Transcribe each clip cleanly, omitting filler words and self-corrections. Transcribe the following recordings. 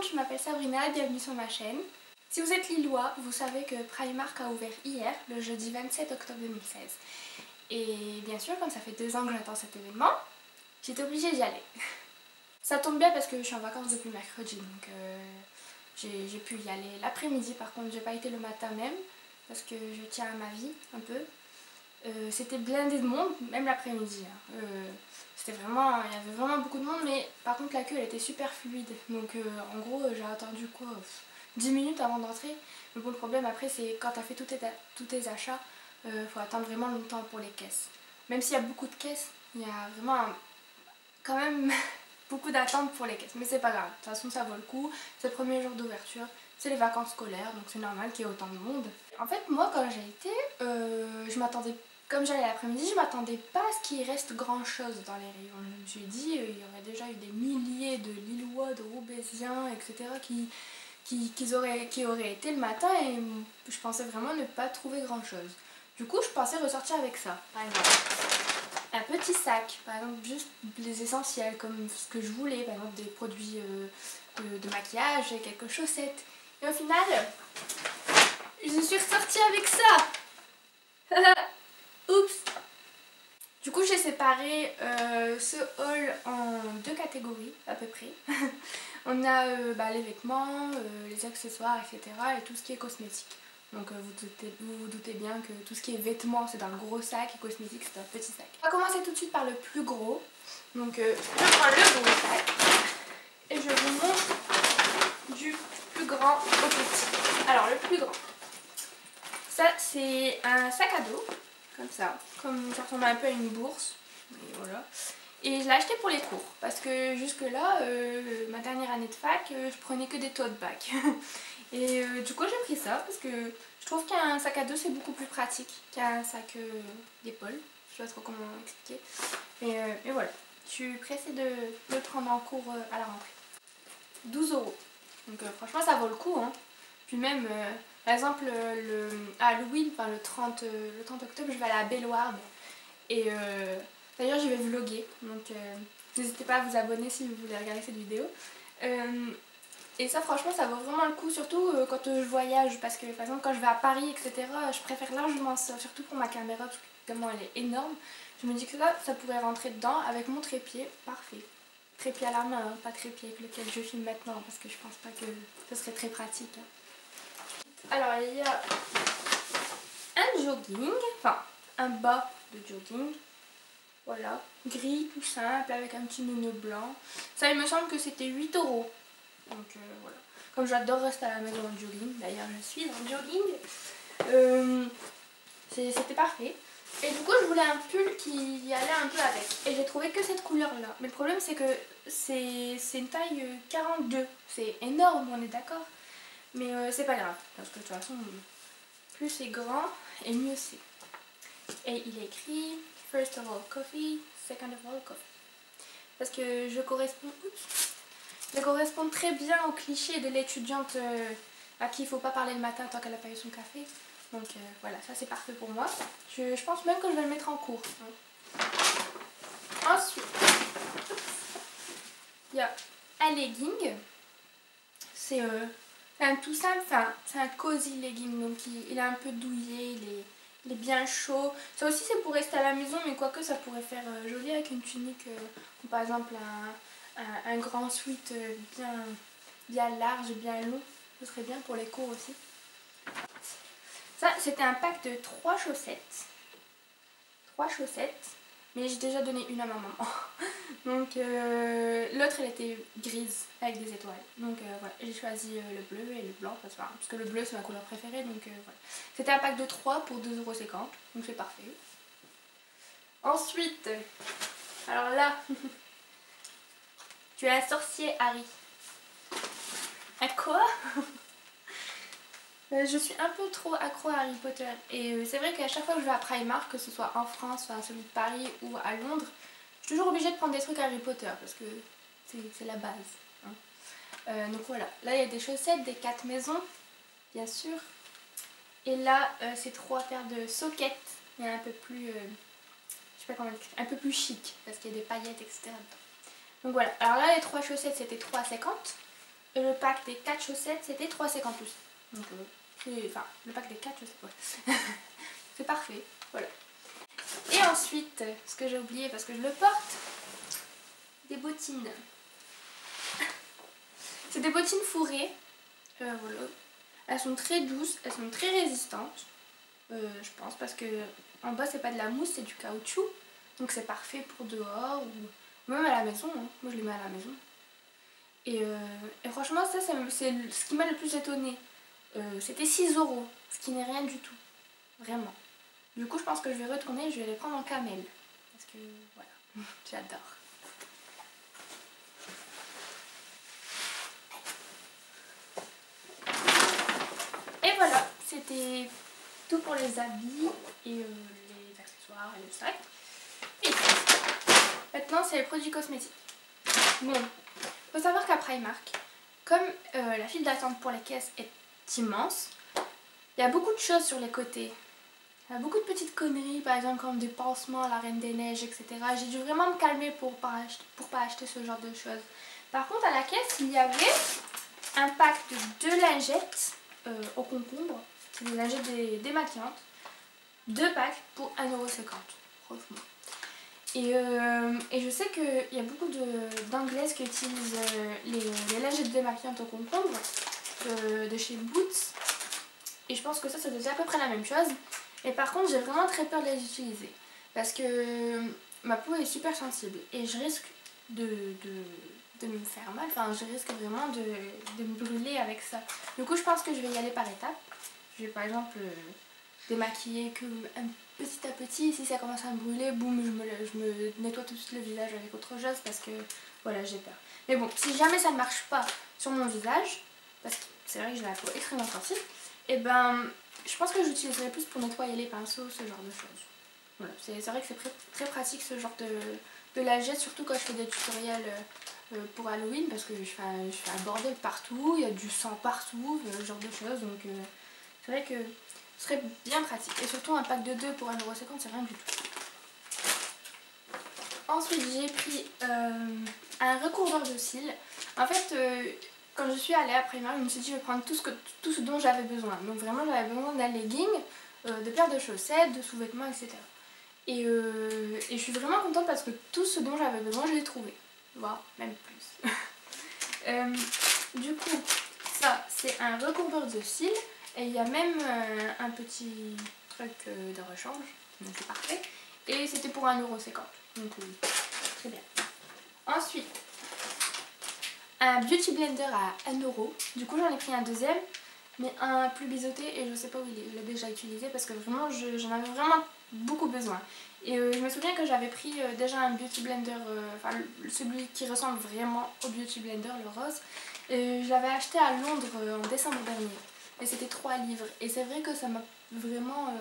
je m'appelle Sabrina, bienvenue sur ma chaîne. Si vous êtes lillois, vous savez que Primark a ouvert hier, le jeudi 27 octobre 2016. Et bien sûr, comme ça fait 2 ans que j'attends cet événement, j'étais obligée d'y aller. Ça tombe bien parce que je suis en vacances depuis mercredi, donc j'ai pu y aller l'après-midi. Par contre, j'ai pas été le matin même, parce que je tiens à ma vie un peu. C'était blindé de monde, même l'après-midi. C'était vraiment, il y avait vraiment beaucoup de monde, mais par contre la queue elle était super fluide. Donc en gros j'ai attendu quoi 10 minutes avant d'entrer. Le bon problème après c'est quand tu as fait tous tes achats, faut attendre vraiment longtemps pour les caisses. Même s'il y a beaucoup de caisses, il y a vraiment quand même beaucoup d'attente pour les caisses. Mais c'est pas grave, de toute façon ça vaut le coup. C'est le premier jour d'ouverture, c'est les vacances scolaires, donc c'est normal qu'il y ait autant de monde. En fait moi quand j'ai été, je m'attendais. Comme j'allais l'après-midi, je m'attendais pas à ce qu'il reste grand chose dans les rayons. Je me suis dit, il y aurait déjà eu des milliers de Lillois, de Roubaisiens, etc. qui auraient été le matin et je pensais vraiment ne pas trouver grand chose. Du coup, je pensais ressortir avec ça, par exemple. Un petit sac, par exemple, juste les essentiels, comme ce que je voulais, par exemple des produits de maquillage et quelques chaussettes. Et au final, je suis ressortie avec ça. Oups! Du coup j'ai séparé ce haul en 2 catégories à peu près. On a les vêtements, les accessoires, etc. et tout ce qui est cosmétique. Donc vous vous doutez bien que tout ce qui est vêtements c'est dans le gros sac et cosmétique c'est dans le petit sac. On va commencer tout de suite par le plus gros. Donc je prends le gros sac et je vous montre du plus grand au petit. Alors le plus grand, ça c'est un sac à dos. Comme ça, comme ça ressemble un peu à une bourse. Et voilà. Et je l'ai acheté pour les cours parce que jusque là, ma dernière année de fac, je prenais que des tote bags. Et du coup j'ai pris ça parce que je trouve qu'un sac à dos c'est beaucoup plus pratique qu'un sac d'épaule. Je sais pas trop comment expliquer. Et voilà, je suis pressée de le prendre en cours à la rentrée. 12 €. Donc franchement ça vaut le coup, hein. Puis même, par exemple, à Halloween, enfin, le 30 octobre, je vais aller à Bellewaerde. Et d'ailleurs, je vais vlogger. Donc, n'hésitez pas à vous abonner si vous voulez regarder cette vidéo. Et ça, franchement, ça vaut vraiment le coup, surtout quand je voyage. Parce que, par exemple, quand je vais à Paris, etc., je préfère largement ça, surtout pour ma caméra, parce que tellement elle est énorme. Je me dis que ça pourrait rentrer dedans avec mon trépied. Parfait. Trépied à la main, hein, pas trépied avec lequel je filme maintenant, parce que je pense pas que ce serait très pratique. Hein. Alors il y a un jogging, enfin un bas de jogging, voilà, gris tout simple avec un petit nœud blanc. Ça il me semble que c'était 8 €. Donc voilà, comme j'adore rester à la maison en jogging, d'ailleurs je suis en jogging, c'était parfait. Et du coup je voulais un pull qui allait un peu avec. Et j'ai trouvé que cette couleur là. Mais le problème c'est que c'est une taille 42. C'est énorme, on est d'accord. Mais c'est pas grave, parce que de toute façon, plus c'est grand et mieux c'est. Et il est écrit First of all coffee, second of all coffee. Parce que je corresponds très bien au cliché de l'étudiante à qui il faut pas parler le matin tant qu'elle n'a pas eu son café. Donc voilà, ça c'est parfait pour moi. Je pense même que je vais le mettre en cours. Hein. Ensuite, il y a un legging. C'est un tout simple, enfin c'est un cozy legging, donc il est un peu douillet, il est bien chaud. Ça aussi c'est pour rester à la maison, mais quoique ça pourrait faire joli avec une tunique ou par exemple un grand sweat bien large, bien long. Ce serait bien pour les cours aussi. Ça c'était un pack de 3 chaussettes. 3 chaussettes. Mais j'ai déjà donné une à ma maman. Donc l'autre elle était grise avec des étoiles. Donc voilà, j'ai choisi le bleu et le blanc parce que le bleu c'est ma couleur préférée. Donc voilà. C'était un pack de 3 pour 2,50 €. Donc c'est parfait. Ensuite, alors là, tu es un sorcier Harry. À quoi? Je suis un peu trop accro à Harry Potter et c'est vrai qu'à chaque fois que je vais à Primark, que ce soit en France, enfin celui de Paris ou à Londres, je suis toujours obligée de prendre des trucs Harry Potter parce que c'est la base. Hein. Donc voilà, là il y a des chaussettes, des 4 maisons, bien sûr. Et là c'est 3 paires de soquettes, il y a un peu plus, je sais pas comment dire, un peu plus chic parce qu'il y a des paillettes, etc. Donc voilà, alors là les 3 chaussettes c'était 3,50 €. le pack des 4 chaussettes c'était 3,50 aussi. Donc enfin le pack des 4 chaussettes, ouais. C'est parfait, voilà. Et ensuite, ce que j'ai oublié parce que je le porte, des bottines. C'est des bottines fourrées. Voilà. Elles sont très douces, elles sont très résistantes. Je pense parce que en bas c'est pas de la mousse, c'est du caoutchouc. Donc c'est parfait pour dehors ou même à la maison. Hein. Moi je les mets à la maison. Et franchement ça c'est ce qui m'a le plus étonnée. C'était 6 €, ce qui n'est rien du tout. Vraiment. Du coup je pense que je vais retourner, je vais les prendre en camel. Parce que voilà, j'adore. Et voilà, c'était tout pour les habits et les accessoires et le sac. Et maintenant c'est les produits cosmétiques. Bon, faut savoir qu'à Primark, comme la file d'attente pour les caisses est immense, il y a beaucoup de choses sur les côtés. Il y a beaucoup de petites conneries, par exemple comme des pansements à la Reine des Neiges, etc. J'ai dû vraiment me calmer pour pas acheter ce genre de choses. Par contre à la caisse, il y avait un pack de 2 lingettes au concombre. C'est des lingettes démaquillantes. 2 packs pour 1,50 €, franchement. Et je sais qu'il y a beaucoup d'anglaises qui utilisent les lingettes démaquillantes au concombre de chez Boots. Et je pense que ça doit être à peu près la même chose. Et par contre, j'ai vraiment très peur de les utiliser. Parce que ma peau est super sensible. Et je risque de me faire mal. Enfin, je risque vraiment de me brûler avec ça. Du coup, je pense que je vais y aller par étapes. Je vais par exemple démaquiller que petit à petit. Si ça commence à me brûler, boum, je me nettoie tout de suite le visage avec autre chose parce que voilà, j'ai peur. Mais bon, si jamais ça ne marche pas sur mon visage, parce que c'est vrai que j'ai la peau extrêmement sensible, et ben je pense que j'utiliserai plus pour nettoyer les pinceaux, ce genre de choses. Voilà, c'est vrai que c'est très pratique ce genre de lingette, surtout quand je fais des tutoriels pour Halloween, parce que je fais un bordel partout, il y a du sang partout, ce genre de choses, donc c'est vrai que ce serait bien pratique. Et surtout un pack de 2 pour 1,50 €, c'est rien du tout. Ensuite j'ai pris un recouvreur de cils. En fait quand je suis allée à Primark, je me suis dit je vais prendre tout ce dont j'avais besoin. Donc vraiment j'avais besoin d'un legging, de paires de chaussettes, de sous-vêtements, etc. Et je suis vraiment contente parce que tout ce dont j'avais besoin je l'ai trouvé. Voire même plus. Du coup ça c'est un recouvreur de cils. Et il y a même un petit truc de rechange, donc c'est parfait. Et c'était pour 1,50 €, donc très bien. Ensuite, un beauty blender à 1 €. Du coup j'en ai pris un deuxième, mais un plus biseauté et je sais pas où il est. Je l'ai déjà utilisé parce que vraiment j'en avais vraiment beaucoup besoin. Et je me souviens que j'avais pris déjà un beauty blender, enfin celui qui ressemble vraiment au beauty blender, le rose. Je l'avais acheté à Londres en décembre dernier. Et c'était 3 livres. Et c'est vrai que ça m'a vraiment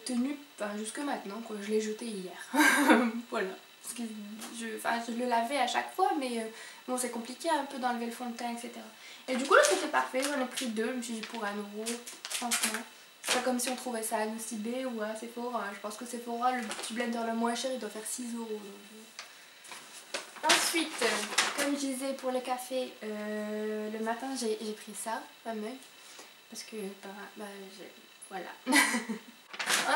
tenu jusque maintenant, quoi. Je l'ai jeté hier. Voilà. Parce que je le lavais à chaque fois, mais bon, c'est compliqué un peu d'enlever le fond de teint, etc. Et du coup, là, c'était parfait. J'en ai pris 2. Je me suis dit pour 1 €, franchement. C'est pas comme si on trouvait ça à Nocibé ou à Sephora. Je pense que Sephora, le petit blender le moins cher, il doit faire 6 €. Donc, ensuite, comme je disais pour le café, le matin j'ai pris ça, fameux, parce que voilà.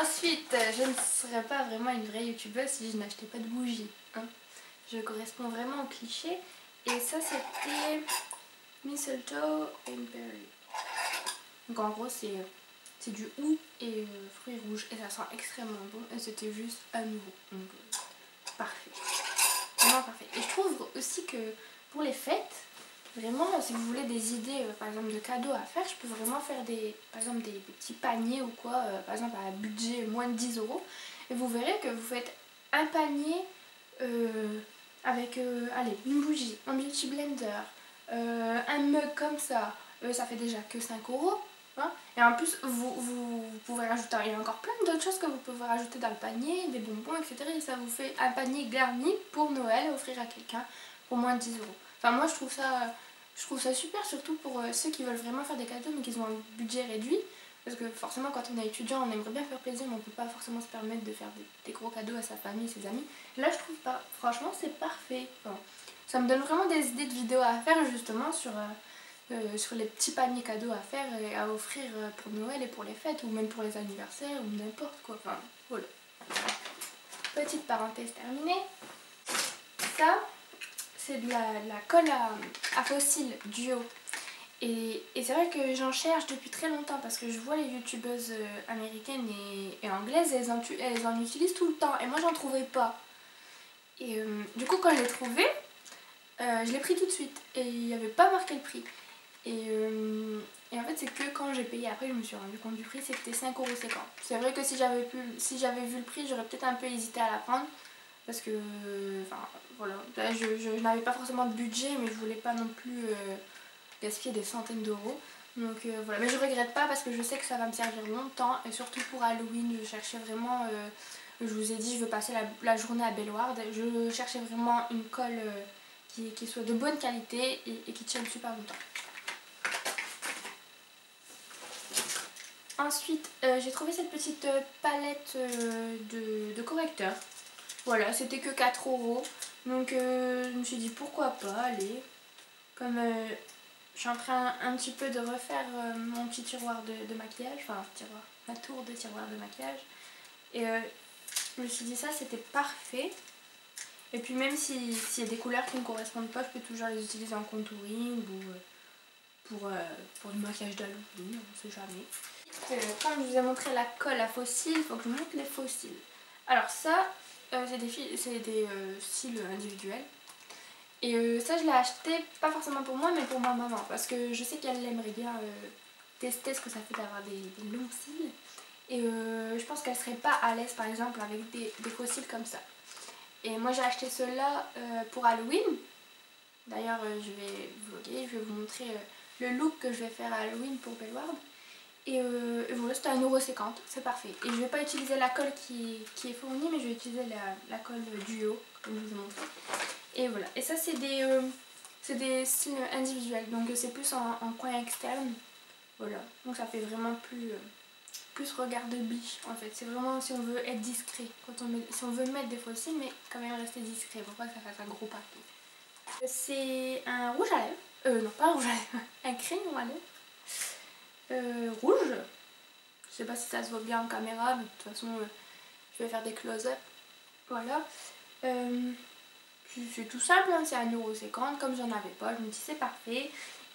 Ensuite, je ne serais pas vraiment une vraie youtubeuse si je n'achetais pas de bougies. Hein. Je corresponds vraiment au cliché. Et ça c'était Mistletoe and Berry. Donc en gros c'est du hou et fruits rouges et ça sent extrêmement bon et c'était juste 1 €. Donc parfait. Vraiment parfait. Et je trouve aussi que pour les fêtes, vraiment si vous voulez des idées par exemple de cadeaux à faire, je peux vraiment faire par exemple des petits paniers ou quoi, par exemple à budget moins de 10 € et vous verrez que vous faites un panier avec allez, une bougie, un beauty blender, un mug comme ça, ça fait déjà que 5 €. Hein, et en plus vous pouvez rajouter, il y a encore plein d'autres choses que vous pouvez rajouter dans le panier, des bonbons, etc. Et ça vous fait un panier garni pour Noël à offrir à quelqu'un pour moins de 10 €. Enfin moi je trouve ça super, surtout pour ceux qui veulent vraiment faire des cadeaux mais qui ont un budget réduit. Parce que forcément quand on est étudiant on aimerait bien faire plaisir mais on ne peut pas forcément se permettre de faire des gros cadeaux à sa famille et ses amis. Là je trouve pas, franchement c'est parfait. Enfin, Ça me donne vraiment des idées de vidéos à faire justement sur les petits paniers cadeaux à faire et à offrir pour Noël et pour les fêtes ou même pour les anniversaires ou n'importe quoi. Enfin, voilà. Petite parenthèse terminée. Ça, c'est de la colle à fossiles duo. Et c'est vrai que j'en cherche depuis très longtemps parce que je vois les youtubeuses américaines et anglaises, elles en utilisent tout le temps et moi j'en trouvais pas. Et du coup quand je l'ai trouvé, je l'ai pris tout de suite et il n'y avait pas marqué le prix. Et en fait c'est que quand j'ai payé après je me suis rendu compte du prix, c'était 5,50 €. C'est vrai que si j'avais vu le prix j'aurais peut-être un peu hésité à la prendre. Parce que, enfin voilà, là, je n'avais pas forcément de budget mais je voulais pas non plus gaspiller des centaines d'euros. Donc voilà, mais je regrette pas parce que je sais que ça va me servir longtemps et surtout pour Halloween je cherchais vraiment, je vous ai dit je veux passer la journée à Bellewaerde, je cherchais vraiment une colle qui soit de bonne qualité et qui tienne super longtemps. Ensuite j'ai trouvé cette petite palette de correcteurs. Voilà, c'était que 4 €. Donc je me suis dit pourquoi pas, allez. Comme je suis en train un petit peu de refaire mon petit tiroir de maquillage, enfin tiroir, ma tour de tiroir de maquillage. Et je me suis dit ça c'était parfait. Et puis même s'il y a des couleurs qui ne me correspondent pas, je peux toujours les utiliser en contouring ou pour du maquillage d'Halloween, on ne sait jamais. Comme je vous ai montré la colle à fossiles, il faut que je montre les fossiles. Alors ça, c'est des cils individuels. Et ça je l'ai acheté pas forcément pour moi mais pour ma maman parce que je sais qu'elle aimerait bien tester ce que ça fait d'avoir des longs cils. Et je pense qu'elle serait pas à l'aise par exemple avec des faux cils comme ça. Et moi j'ai acheté ceux-là pour Halloween. D'ailleurs je vais vlogger, je vais vous montrer le look que je vais faire à Halloween pour Bellewaerde. Et voilà, c'était 1,50 €, c'est parfait. Et je vais pas utiliser la colle qui est fournie mais je vais utiliser la colle duo comme je vous ai montré. Et voilà, et ça c'est des cils individuels, donc c'est plus en coin externe. Voilà, donc ça fait vraiment plus regard de biche en fait. C'est vraiment si on veut être discret, si on veut mettre des faux cils mais quand même rester discret, pour pas que ça fasse un gros paquet. C'est un rouge à lèvres, non pas un rouge à lèvres, un crayon à lèvres rouge. Je sais pas si ça se voit bien en caméra, mais de toute façon je vais faire des close-up. Voilà. C'est tout simple, hein, c'est 1,50 €, comme j'en avais pas, je me dis c'est parfait.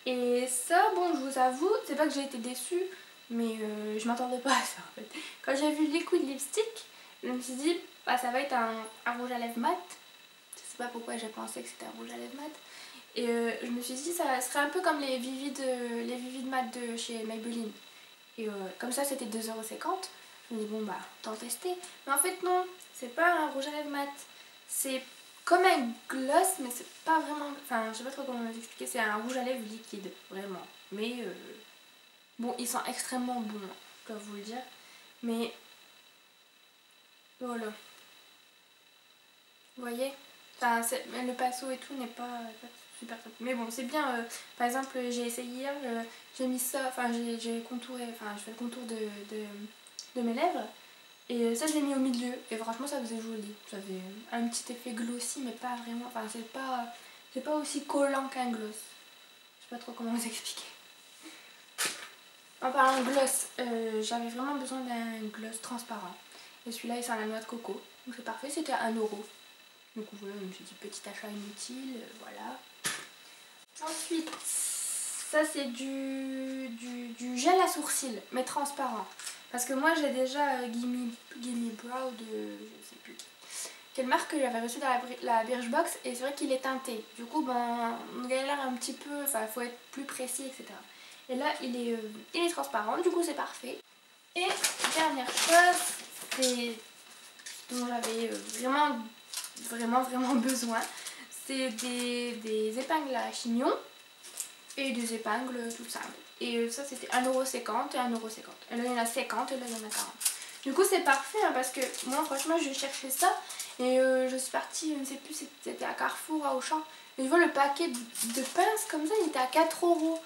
Et ça, bon, je vous avoue, c'est pas que j'ai été déçue, mais je m'attendais pas à ça en fait. Quand j'ai vu Liquid Lipstick, je me suis dit, bah ça va être un rouge à lèvres mat. Je sais pas pourquoi j'ai pensé que c'était un rouge à lèvres mat. Et je me suis dit, ça serait un peu comme les Vivid mat de chez Maybelline. Et comme ça, c'était 2,50 €. Je me dis, bon bah, tant tester. Mais en fait, non, c'est pas un rouge à lèvres mat. C'est comme un gloss, mais c'est pas vraiment... Enfin, je sais pas trop comment vous expliquer. C'est un rouge à lèvres liquide, vraiment. Mais bon, ils sont extrêmement bons, je dois vous le dire. Mais voilà. Vous voyez? Enfin, le pinceau et tout n'est pas super top. Mais bon, c'est bien. Par exemple, j'ai essayé hier, j'ai mis ça, enfin, j'ai contouré, enfin, je fais le contour de mes lèvres. Et ça je l'ai mis au milieu et franchement ça faisait joli, ça faisait un petit effet glossy mais pas vraiment, enfin c'est pas aussi collant qu'un gloss. Je sais pas trop comment vous expliquer. En parlant de gloss, j'avais vraiment besoin d'un gloss transparent. Et celui-là il sent la noix de coco, donc c'est parfait, c'était à 1 €. Donc voilà, je me suis dit petit achat inutile, voilà. Ensuite, ça c'est du gel à sourcils, mais transparent. Parce que moi j'ai déjà Gimme Brow de je sais plus quelle marque que j'avais reçu dans la Birchbox et c'est vrai qu'il est teinté. Du coup ben on galère un petit peu, enfin il faut être plus précis etc. Et là il est transparent, du coup c'est parfait. Et dernière chose, c'est dont j'avais vraiment besoin, c'est des épingles à chignon et des épingles toutes simples. Et ça c'était 1,50 € et 1,50 €. Et là il y en a 50 et là il y en a 40. Du coup c'est parfait hein, parce que moi franchement je cherchais ça et je suis partie, je ne sais plus, c'était à Carrefour, à Auchan. Et je vois le paquet de pinces comme ça, il était à 4 €.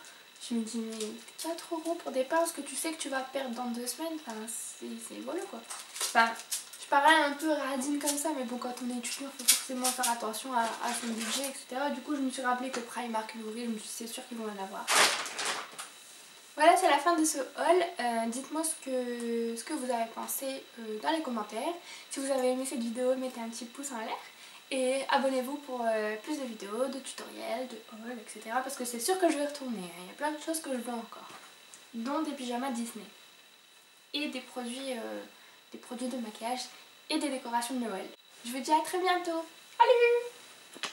Je me dis mais 4 € pour des pinces que tu sais que tu vas perdre dans 2 semaines, enfin c'est voilà quoi. Enfin je parais un peu radine comme ça, mais bon, quand on est étudiant, il faut forcément faire attention à son budget, etc. Du coup, je me suis rappelé que Primark l'ouvrait, je me suis dit, c'est sûr qu'ils vont en avoir. Voilà, c'est la fin de ce haul. Dites-moi ce que vous avez pensé dans les commentaires. Si vous avez aimé cette vidéo, mettez un petit pouce en l'air. Et abonnez-vous pour plus de vidéos, de tutoriels, de hauls, etc. Parce que c'est sûr que je vais retourner. Il y a plein de choses que je veux encore. Dont des pyjamas Disney. Et des produits de maquillage et des décorations de Noël. Je vous dis à très bientôt. Salut!